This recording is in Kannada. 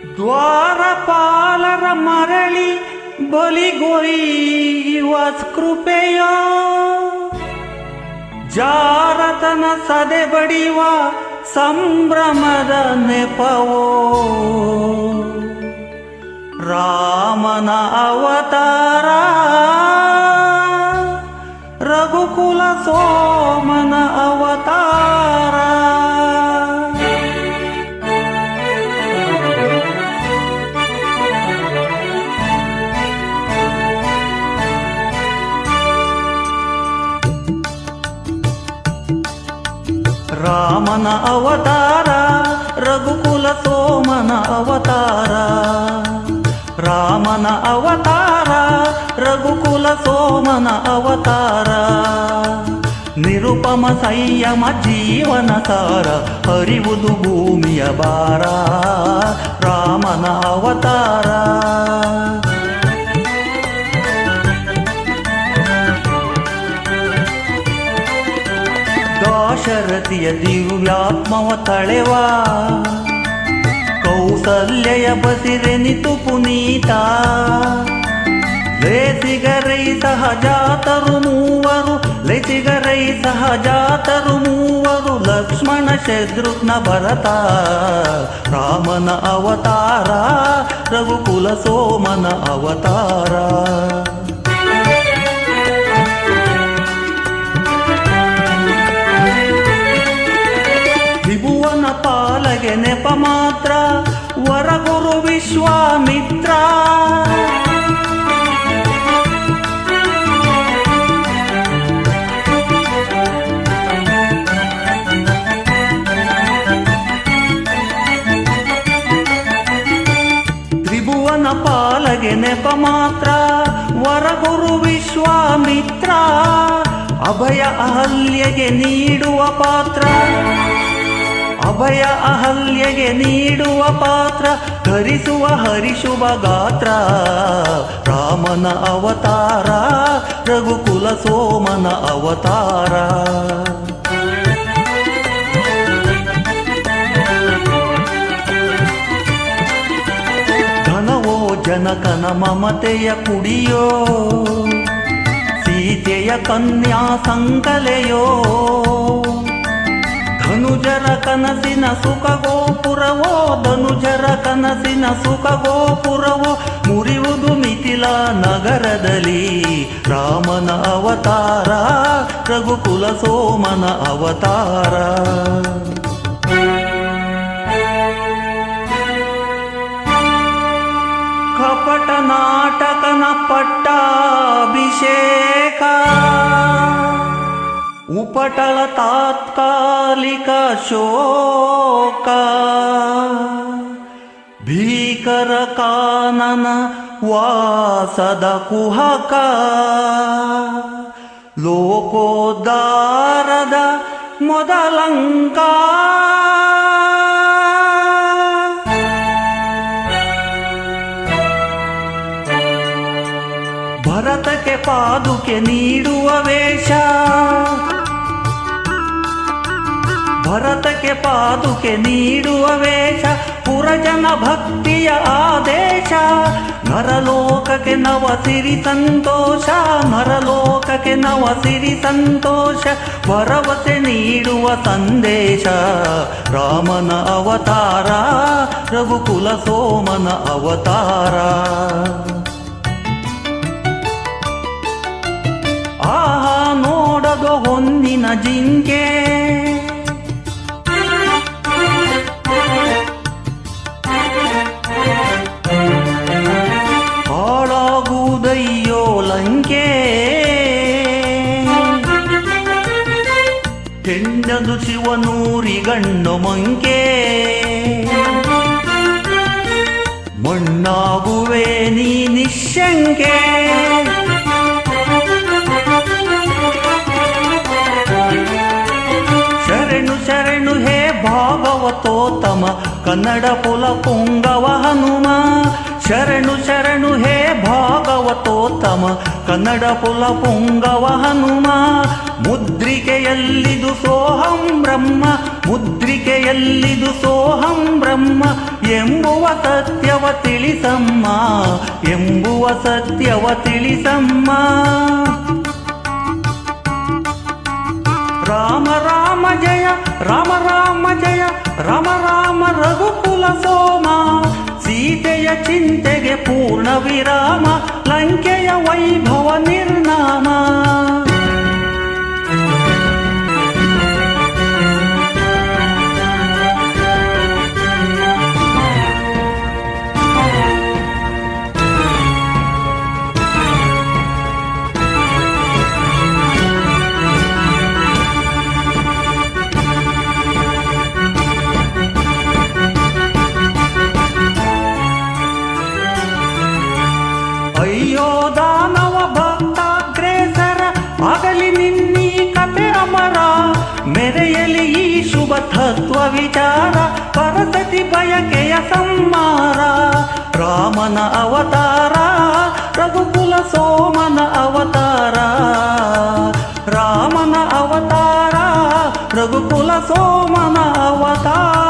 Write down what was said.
ದ್ವಾರಪಾಲರ ಮರಳಿ ಬಲಿಗೊಯ್ಯುವ ಕೃಪೆಯ ಜಾರತನ ಸದೆ ಬಡಿಯುವ ಸಂಭ್ರಮದ ನೆಪವೋ ರಾಮನ ಅವತಾರ ರಘುಕುಲ ಸೋಮನ ಅವತಾರ. ರಾಮನ ಅವತಾರ ರಘುಕುಲ ಸೋಮನ ಅವತಾರ. ರಾಮನ ಅವತಾರ ರಘುಕುಲ ಸೋಮನ ಅವತಾರ. ನಿರುಪಮ ಸಂಯಮ ಜೀವನ ಸಾರ ಹರಿವುದು ಭೂಮಿಯ ಭಾರ ರಾಮನ ಅವತಾರ. ದಾಶರಥಿಯ ದಿವ್ಯಾತ್ಮವ ತಳೆವ ಕೌಸಲ್ಯಯ ಬಸಿರೆನಿತು ಪುನೀತ. ಲೇಸಿಗರೈ ಸಹಜಾತರು ಮೂವರು ಲೇಸಿಗರೈ ಸಹಜಾತರು ಮೂವರು ಲಕ್ಷ್ಮಣ ಶತ್ರುಘ್ನ ಭರತ ರಾಮನ ಅವತಾರ ರಘುಕುಲ ಸೋಮನ ಅವತಾರ. ತ್ರಿಭುವನ ಪಾಲಗೆ ನೆಪ ಮಾತ್ರ ವರಗುರು ವಿಶ್ವಾಮಿತ್ರ. ತ್ರಿಭುವನ ಪಾಲಗೆ ನೆಪ ಮಾತ್ರ ವರಗುರು ವಿಶ್ವಾಮಿತ್ರ. ಅಭಯ ಅಹಲ್ಯೆಗೆ ನೀಡುವ ಪಾತ್ರ ಅಭಯ ಅಹಲ್ಯೆಗೆ ನೀಡುವ ಪಾತ್ರ ಧರಿಸುವ ಹರಿಶುಭ ಗಾತ್ರ ರಾಮನ ಅವತಾರ ರಘುಕುಲ ಸೋಮನ ಅವತಾರ. ಧನವೋ ಜನಕನ ಮಮತೆಯ ಕುಡಿಯೋ ಸೀತೆಯ ಕನ್ಯಾ ಸಂಕಲೆಯೋ. ಧನುಜರ ಕನಸಿನ ಸುಖ ಗೋಪುರವೋ ಧನುಜರ ಕನಸಿನ ಸುಖ ಗೋಪುರವೋ ಮುರಿಯುವುದು ಮಿಥಿಲಾ ನಗರದಲ್ಲಿ ರಾಮನ ಅವತಾರ ರಘುಕುಲ ಸೋಮನ ಅವತಾರ. ಕಪಟ ನಾಟಕನ ಪಟ್ಟಾಭಿಷೇಕ ಉಪಟಳ ತಾತ್ಕಾಲಿಕ ಶೋಕ. ಭೀಕರ ಕಾನನ ವಾಸದ ಕುಹಕ ಲೋಕೋದ್ಧಾರದ ಮೊದಲಂಕ. ಭರತಕ್ಕೆ ಪಾದುಕೆ ನೀಡುವ ವೇಷ ಭರತಕ್ಕೆ ಪಾದುಕೆ ನೀಡುವ ವೇಷ ಪುರಜನ ಭಕ್ತಿಯ ಆದೇಶ. ನರಲೋಕಕ್ಕೆ ನವ ಸಿರಿ ಸಂತೋಷ ನರಲೋಕಕ್ಕೆ ನವ ಸಿರಿ ಸಂತೋಷ ಭರವಸೆ ನೀಡುವ ಸಂದೇಶ ರಾಮನ ಅವತಾರ ರಘುಕುಲ ಸೋಮನ ಅವತಾರ. ಆಹಾ ನೋಡದು ಹೊನ್ನಿನ ಜಿಂಕೆ ಹಾಳಾಗುವುದಯ್ಯೋ ಲಂಕೆ. ಹೆಣ್ಣದು ಶಿವನೂರಿಗಣ್ಣು ಮಂಕೆ ಮಣ್ಣಾಗುವೆ ನೀ ನಿಶಂಕೆ. ಶರಣು ಶರಣು ಹೇ ಭಾಗವತೋತ್ತಮ ಕನ್ನಡ ಪುಲ ಪುಂಗವ ಹನುಮ. ಶರಣು ಶರಣು ಹೇ ಭಾಗವತೋತ್ತಮ ಕನ್ನಡ ಪುಲ ಪುಂಗವ ಹನುಮ. ಮುದ್ರಿಕೆಯಲ್ಲಿದು ಸೋಹಂ ಬ್ರಹ್ಮ ಮುದ್ರಿಕೆಯಲ್ಲಿದು ಸೋಹಂ ಬ್ರಹ್ಮ ಎಂಬುವ ಸತ್ಯವ ತಿಳಿಸಮ್ಮ, ಎಂಬುವ ಸತ್ಯವ ತಿಳಿಸಮ್ಮ. ರಾಮ ರಾಮ ಜಯ ರಾಮ ರಾಮ ಜಯ ರಾಮ ರಾಮ ರಘುಕುಲ ಸೋಮ. ಸೀತೆಯ ಚಿಂತೆಗೆ ಪೂರ್ಣ ವಿರಾಮ, ಲಂಕೆಯ ವೈಭವ ನಿರ್ನಾಮ. ಅಯ್ಯೋ ದಾನವ ಭಕ್ತಾಗ್ರೇಸರ, ಆಗಲಿ ನಿನ್ನೀ ಕತೆ ಅಮರ. ಮೆರೆಯಲಿ ಈ ಶುಭ ತತ್ವ ವಿಚಾರ, ಪರಸತಿ ಬಯಕೆಯ ಸಂಹಾರ. ರಾಮನ ಅವತಾರ ರಘುಕುಲ ಸೋಮನ ಅವತಾರ, ರಾಮನ ಅವತಾರ ರಘುಕುಲ ಸೋಮನ ಅವತಾರ.